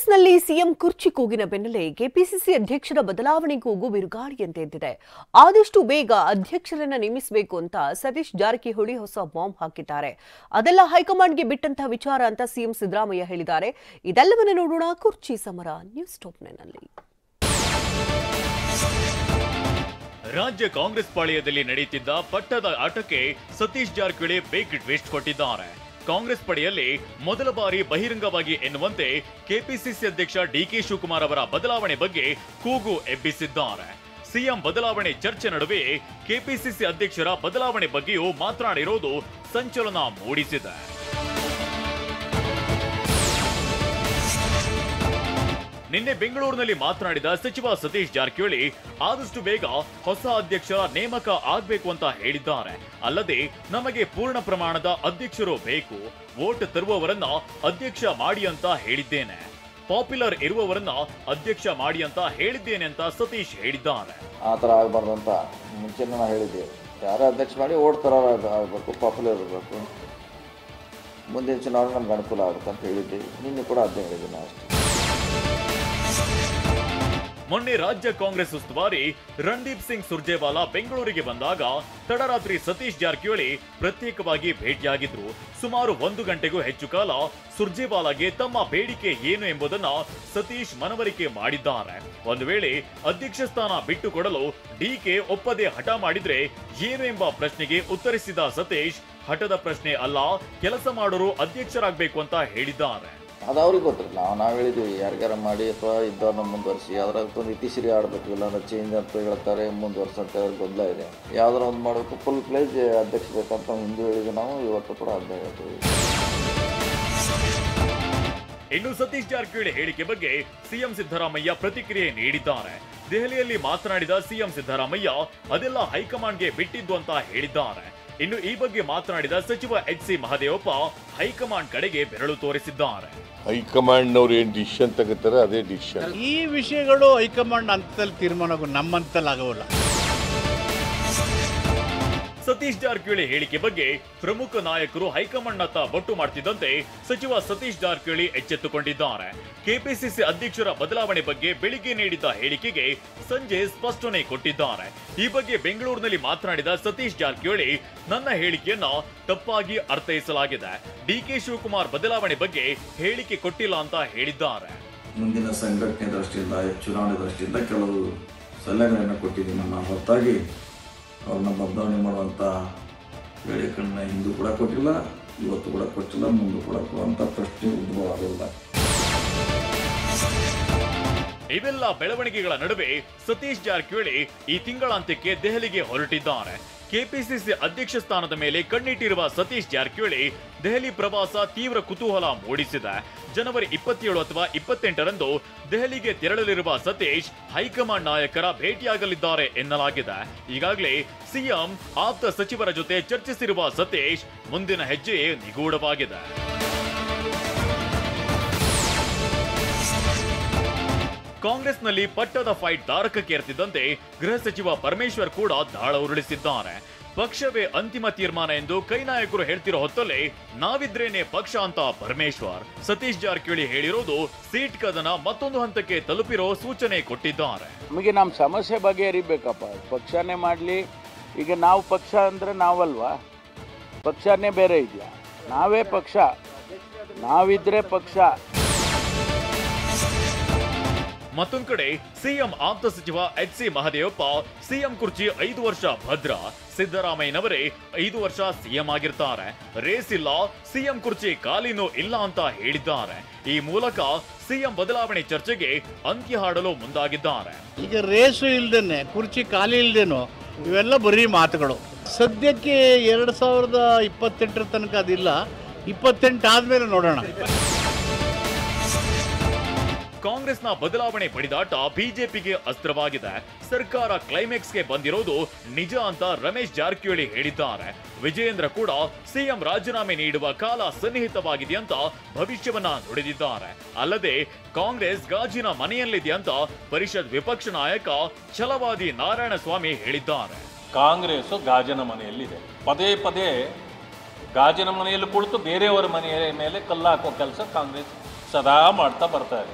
ಕಾಂಗ್ರೆಸ್ನಲ್ಲಿ ಸಿಎಂ ಕುರ್ಚಿ ಕೂಗಿನ ಬೆನ್ನಲ್ಲೇ ಕೆಪಿಸಿಸಿ ಅಧ್ಯಕ್ಷರ ಬದಲಾವಣೆ ಕೂಗು ಬಿರುಗಾಳಿಯಂತೆ ಎದ್ದಿದೆ. ಆದಷ್ಟು ಬೇಗ ಅಧ್ಯಕ್ಷರನ್ನ ನೇಮಿಸಬೇಕು ಅಂತ ಸತೀಶ್ ಜಾರಕಿಹೊಳಿ ಹೊಸ ಬಾಂಬ್ ಹಾಕಿದ್ದಾರೆ. ಅದೆಲ್ಲ ಹೈಕಮಾಂಡ್ಗೆ ಬಿಟ್ಟಂತಹ ವಿಚಾರ ಅಂತ ಸಿಎಂ ಸಿದ್ದರಾಮಯ್ಯ ಹೇಳಿದ್ದಾರೆ. ಇದೆಲ್ಲವನ್ನ ನೋಡೋಣ ಕುರ್ಚಿ ಸಮರ ನ್ಯೂಸ್ ಟಾಪ್ನಲ್ಲಿ. ರಾಜ್ಯ ಕಾಂಗ್ರೆಸ್ ಪಾಳೆಯದಲ್ಲಿ ನಡೆಯುತ್ತಿದ್ದ ಪಟ್ಟದ ಆಟಕ್ಕೆ ಸತೀಶ್ ಜಾರಕಿಹೊಳಿ ಬೇಕ್ ಟ್ವಿಸ್ಟ್ ಕೊಟ್ಟಿದ್ದಾರೆ. ಕಾಂಗ್ರೆಸ್ ಪಡೆಯಲ್ಲಿ ಮೊದಲ ಬಾರಿ ಬಹಿರಂಗವಾಗಿ ಎನ್ನುವಂತೆ ಕೆಪಿಸಿಸಿ ಅಧ್ಯಕ್ಷ ಡಿಕೆ ಶಿವಕುಮಾರ್ ಅವರ ಬದಲಾವಣೆ ಬಗ್ಗೆ ಕೂಗು ಎಬ್ಬಿಸಿದ್ದಾರೆ. ಸಿಎಂ ಬದಲಾವಣೆ ಚರ್ಚೆ ನಡುವೆ ಕೆಪಿಸಿಸಿ ಅಧ್ಯಕ್ಷರ ಬದಲಾವಣೆ ಬಗ್ಗೆಯೂ ಮಾತನಾಡಿರೋದು ಸಂಚಲನ ಮೂಡಿಸಿದೆ. ನಿನ್ನೆ ಬೆಂಗಳೂರಿನಲ್ಲಿ ಮಾತನಾಡಿದ ಸಚಿವ ಸತೀಶ್ ಜಾರಕಿಹೊಳಿ ಆದಷ್ಟು ಬೇಗ ಹೊಸ ಅಧ್ಯಕ್ಷರ ನೇಮಕ ಆಗಬೇಕು ಅಂತ ಹೇಳಿದ್ದಾರೆ. ಅಲ್ಲದೆ ನಮಗೆ ಪೂರ್ಣ ಪ್ರಮಾಣದ ಅಧ್ಯಕ್ಷರು ಬೇಕು, ವೋಟ್ ತರುವವರನ್ನ ಅಧ್ಯಕ್ಷ ಮಾಡಿ ಅಂತ ಹೇಳಿದ್ದೇನೆ, ಪಾಪ್ಯುಲರ್ ಇರುವವರನ್ನ ಅಧ್ಯಕ್ಷ ಮಾಡಿ ಅಂತ ಹೇಳಿದ್ದೇನೆ ಅಂತ ಸತೀಶ್ ಹೇಳಿದ್ದಾರೆ. ಆ ಥರ ಆಗಬಾರ್ದಂತ ಮುಂಚೆ ನಾನು ಹೇಳಿದ್ದೆ. ಯಾರು ಅಧ್ಯಕ್ಷ ಮಾಡಿ ವೋಟ್ ತರೋರು ಆಗಬೇಕು, ಪಾಪ್ಯುಲರ್ ಇರಬೇಕು, ಮುಂದಿನ ಚುನಾವಣೆ ನಮ್ಗೆ ಅನುಕೂಲ ಆಗುತ್ತೆ ಅಂತ ಹೇಳಿದ್ದೆ. ನಿನ್ನೆ ಕೂಡ ಅದನ್ನೇ ಹೇಳಿದ್ದೀನಿ ಅಷ್ಟೇ. ಮೊನ್ನೆ ರಾಜ್ಯ ಕಾಂಗ್ರೆಸ್ ಉಸ್ತುವಾರಿ ರಣದೀಪ್ ಸಿಂಗ್ ಸುರ್ಜೇವಾಲಾ ಬೆಂಗಳೂರಿಗೆ ಬಂದಾಗ ತಡರಾತ್ರಿ ಸತೀಶ್ ಜಾರಕಿಹೊಳಿ ಪ್ರತ್ಯೇಕವಾಗಿ ಭೇಟಿಯಾಗಿದ್ರು. ಸುಮಾರು 1 ಗಂಟೆಗೂ ಹೆಚ್ಚು ಕಾಲ ಸುರ್ಜೇವಾಲಾಗೆ ತಮ್ಮ ಬೇಡಿಕೆ ಏನು ಎಂಬುದನ್ನ ಸತೀಶ್ ಮನವರಿಕೆ ಮಾಡಿದ್ದಾರೆ. ಒಂದು ವೇಳೆ ಅಧ್ಯಕ್ಷ ಸ್ಥಾನ ಬಿಟ್ಟುಕೊಡಲು ಡಿಕೆ ಒಪ್ಪದೆ ಹಠ ಮಾಡಿದ್ರೆ ಏನು ಎಂಬ ಪ್ರಶ್ನೆಗೆ ಉತ್ತರಿಸಿದ ಸತೀಶ್, ಹಠದ ಪ್ರಶ್ನೆ ಅಲ್ಲ, ಕೆಲಸ ಮಾಡೋರು ಅಧ್ಯಕ್ಷರಾಗಬೇಕು ಅಂತ ಹೇಳಿದ್ದಾರೆ. ಅದು ಅವ್ರಿಗೆ ಗೊತ್ತಿಲ್ಲ. ನಾವು ಹೇಳಿದ್ವಿ, ಯಾರಿಗಾರ ಮಾಡಿ ಅಥವಾ ಇದ್ದವ್ರನ್ನ ಮುಂದುವರಿಸಿ, ಅದರೊಂದು ಇತಿಶ್ರೀ ಆಡಬೇಕು, ಇಲ್ಲಾಂದ್ರೆ ಚೇಂಜ್ ಅಂತ ಹೇಳ್ತಾರೆ, ಮುಂದುವರ್ಸಂತ ಗೊಂದಲ ಇದೆ. ಯಾವ್ದಾರ ಒಂದು ಮಾಡಬೇಕು, ಫುಲ್ ಪ್ಲೇಜ್ ಅಧ್ಯಕ್ಷ ಬೇಕಂತ ಹಿಂದೂ ಹೇಳಿದ್ವಿ ನಾವು, ಇವತ್ತು ಕೂಡ ಅದನ್ನ ಹೇಳ್ತೀವಿ. ಇನ್ನು ಸತೀಶ್ ಜಾರಕಿಹೊಳಿ ಹೇಳಿಕೆ ಬಗ್ಗೆ ಸಿಎಂ ಸಿದ್ದರಾಮಯ್ಯ ಪ್ರತಿಕ್ರಿಯೆ ನೀಡಿದ್ದಾರೆ. ದೆಹಲಿಯಲ್ಲಿ ಮಾತನಾಡಿದ ಸಿಎಂ ಸಿದ್ದರಾಮಯ್ಯ ಅದೆಲ್ಲ ಹೈಕಮಾಂಡ್ಗೆ ಬಿಟ್ಟಿದ್ದು ಅಂತ ಹೇಳಿದ್ದಾರೆ. ಇನ್ನು ಈ ಬಗ್ಗೆ ಮಾತನಾಡಿದ ಸಚಿವ ಎಚ್.ಸಿ. ಮಹದೇವಪ್ಪ ಹೈಕಮಾಂಡ್ ಕಡೆಗೆ ಬೆರಳು ತೋರಿಸಿದ್ದಾರೆ. ಹೈಕಮಾಂಡ್ನವ್ರು ಏನ್ ಡಿಸಿಷನ್ ತಗೋತಾರೆ ಅದೇ ಡಿಸಿಷನ್. ಈ ವಿಷಯಗಳು ಹೈಕಮಾಂಡ್ ಹಂತದಲ್ಲಿ ತೀರ್ಮಾನ ನಮ್ಮ ಹಂತದಲ್ಲಿ ಆಗೋಲ್ಲ. ಸತೀಶ್ ಜಾರಕಿಹೊಳಿ ಹೇಳಿಕೆ ಬಗ್ಗೆ ಪ್ರಮುಖ ನಾಯಕರು ಹೈಕಮಾಂಡ್ನತ್ತ ಬೊಟ್ಟು ಮಾಡ್ತಿದ್ದಂತೆ ಸಚಿವ ಸತೀಶ್ ಜಾರಕಿಹೊಳಿ ಎಚ್ಚೆತ್ತುಕೊಂಡಿದ್ದಾರೆ. ಕೆಪಿಸಿಸಿ ಅಧ್ಯಕ್ಷರ ಬದಲಾವಣೆ ಬಗ್ಗೆ ಬೆಳಿಗ್ಗೆ ನೀಡಿದ್ದ ಹೇಳಿಕೆಗೆ ಸಂಜೆ ಸ್ಪಷ್ಟನೆ ಕೊಟ್ಟಿದ್ದಾರೆ. ಈ ಬಗ್ಗೆ ಬೆಂಗಳೂರಿನಲ್ಲಿ ಮಾತನಾಡಿದ ಸತೀಶ್ ಜಾರಕಿಹೊಳಿ, ನನ್ನ ಹೇಳಿಕೆಯನ್ನ ತಪ್ಪಾಗಿ ಅರ್ಥೈಸಲಾಗಿದೆ, ಡಿಕೆ ಶಿವಕುಮಾರ್ ಬದಲಾವಣೆ ಬಗ್ಗೆ ಹೇಳಿಕೆ ಕೊಟ್ಟಿಲ್ಲ ಅಂತ ಹೇಳಿದ್ದಾರೆ. ಮುಂದಿನ ಸಂಘಟನೆ ದೃಷ್ಟಿಯಿಂದ, ಚುನಾವಣೆ ದೃಷ್ಟಿಯಿಂದ ಕೆಲವು ಸಲಹೆಗಳನ್ನು ಕೊಟ್ಟಿದ್ದೀನಿ. ನಾನು ಹೊರತಾಗಿ ಅವ್ರನ್ನ ಬದಲಾವಣೆ ಮಾಡುವಂಥ ಹೇಳಿಕೆಗಳನ್ನ ಹಿಂದೂ ಕೂಡ ಕೊಟ್ಟಿಲ್ಲ, ಇವತ್ತು ಕೂಡ ಕೊಟ್ಟಿಲ್ಲ, ಮುಂದೆ ಕೂಡ ಕೊಡುವಂಥ ಪ್ರಶ್ನೆ ಉದ್ಭವ ಆಗೋಲ್ಲ. ಇವೆಲ್ಲ ಬೆಳವಣಿಗೆಗಳ ನಡುವೆ ಸತೀಶ್ ಜಾರಕಿಹೊಳಿ ಈ ತಿಂಗಳಾಂತ್ಯಕ್ಕೆ ದೆಹಲಿಗೆ ಹೊರಟಿದ್ದಾರೆ. ಕೆಪಿಸಿಸಿ ಅಧ್ಯಕ್ಷ ಸ್ಥಾನದ ಮೇಲೆ ಕಣ್ಣಿಟ್ಟಿರುವ ಸತೀಶ್ ಜಾರಕಿಹೊಳಿ ದೆಹಲಿ ಪ್ರವಾಸ ತೀವ್ರ ಕುತೂಹಲ ಮೂಡಿಸಿದೆ. ಜನವರಿ 27 ಅಥವಾ 28ರಂದು ದೆಹಲಿಗೆ ತೆರಳಲಿರುವ ಸತೀಶ್ ಹೈಕಮಾಂಡ್ ನಾಯಕರ ಭೇಟಿಯಾಗಲಿದ್ದಾರೆ ಎನ್ನಲಾಗಿದೆ. ಈಗಾಗಲೇ ಸಿಎಂ ಆಪ್ತ ಸಚಿವರ ಜೊತೆ ಚರ್ಚಿಸಿರುವ ಸತೀಶ್ ಮುಂದಿನ ಹೆಜ್ಜೆ ನಿಗೂಢವಾಗಿದೆ. ಕಾಂಗ್ರೆಸ್ನಲ್ಲಿ ಪಟ್ಟದ ಫೈಟ್ ತಾರಕಕ್ಕೇರ್ತಿದ್ದಂತೆ ಗೃಹ ಸಚಿವ ಪರಮೇಶ್ವರ್ ಕೂಡ ದಾಳ ಉರುಳಿಸಿದ್ದಾರೆ. ಪಕ್ಷವೇ ಅಂತಿಮ ತೀರ್ಮಾನ ಎಂದು ಕೈ ನಾಯಕರು ಹೇಳ್ತಿರೋ ಹೊತ್ತಲ್ಲೇ ನಾವಿದ್ರೇನೆ ಪಕ್ಷ ಅಂತ ಪರಮೇಶ್ವರ್. ಸತೀಶ್ ಜಾರಕಿಹೊಳಿ ಹೇಳಿರೋದು ಸೀಟ್ ಕದನ ಮತ್ತೊಂದು ಹಂತಕ್ಕೆ ತಲುಪಿರೋ ಸೂಚನೆ ಕೊಟ್ಟಿದ್ದಾರೆ. ನಮಗೆ ನಮ್ಮ ಸಮಸ್ಯೆ ಬಗೆಹರಿಬೇಕಪ್ಪ, ಪಕ್ಷನೇ ಮಾಡಲಿ. ಈಗ ನಾವು ಪಕ್ಷ ಅಂದ್ರೆ ನಾವಲ್ವಾ, ಪಕ್ಷನೇ ಬೇರೆ ಇದೆಯಾ, ನಾವೇ ಪಕ್ಷ, ನಾವಿದ್ರೆ ಪಕ್ಷ. ಮತ್ತೊಂದು ಕಡೆ ಸಿಎಂ ಆಪ್ತ ಸಚಿವ ಎಚ್.ಸಿ. ಮಹದೇವಪ್ಪ ಸಿಎಂ ಕುರ್ಚಿ 5 ವರ್ಷ ಭದ್ರ, ಸಿದ್ದರಾಮಯ್ಯನವರೇ 5 ವರ್ಷ ಸಿಎಂ ಆಗಿರ್ತಾರೆ, ರೇಸ್ ಇಲ್ಲ, ಸಿಎಂ ಕುರ್ಚಿ ಖಾಲಿನೂ ಇಲ್ಲ ಅಂತ ಹೇಳಿದ್ದಾರೆ. ಈ ಮೂಲಕ ಸಿಎಂ ಬದಲಾವಣೆ ಚರ್ಚೆಗೆ ಅಂತ್ಯ ಹಾಡಲು ಮುಂದಾಗಿದ್ದಾರೆ. ಈಗ ರೇಸು ಇಲ್ದೇನೆ, ಕುರ್ಚಿ ಖಾಲಿ ಇಲ್ದೇನೋ, ಇವೆಲ್ಲ ಬರೀ ಮಾತುಗಳು. ಸದ್ಯಕ್ಕೆ 2028 ತನಕ ಅದಿಲ್ಲ, 28 ಆದ್ಮೇಲೆ ನೋಡೋಣ. ಕಾಂಗ್ರೆಸ್ನ ಬದಲಾವಣೆ ಬಡಿದಾಟ ಬಿಜೆಪಿಗೆ ಅಸ್ತ್ರವಾಗಿದೆ. ಸರ್ಕಾರ ಕ್ಲೈಮ್ಯಾಕ್ಸ್ಗೆ ಬಂದಿರೋದು ನಿಜ ಅಂತ ರಮೇಶ್ ಜಾರಕಿಹೊಳಿ ಹೇಳಿದ್ದಾರೆ. ವಿಜಯೇಂದ್ರ ಕೂಡ ಸಿಎಂ ರಾಜೀನಾಮೆ ನೀಡುವ ಕಾಲ ಸನ್ನಿಹಿತವಾಗಿದೆ ಅಂತ ಭವಿಷ್ಯವನ್ನ ನುಡಿದಿದ್ದಾರೆ. ಅಲ್ಲದೆ ಕಾಂಗ್ರೆಸ್ ಗಾಜಿನ ಮನೆಯಲ್ಲಿದೆ ಅಂತ ಪರಿಷತ್ ವಿಪಕ್ಷ ನಾಯಕ ಛಲವಾದಿ ನಾರಾಯಣಸ್ವಾಮಿ ಹೇಳಿದ್ದಾರೆ. ಕಾಂಗ್ರೆಸ್ ಗಾಜಿನ ಮನೆಯಲ್ಲಿದೆ. ಪದೇ ಪದೇ ಗಾಜಿನ ಮನೆಯಲ್ಲಿ ಕುಳಿತು ಬೇರೆಯವರ ಮನೆಯ ಮೇಲೆ ಕಲ್ಲು ಹಾಕೋ ಕೆಲಸ ಕಾಂಗ್ರೆಸ್ ಸದಾ ಮಾಡ್ತಾ ಬರ್ತಾ ಇದೆ.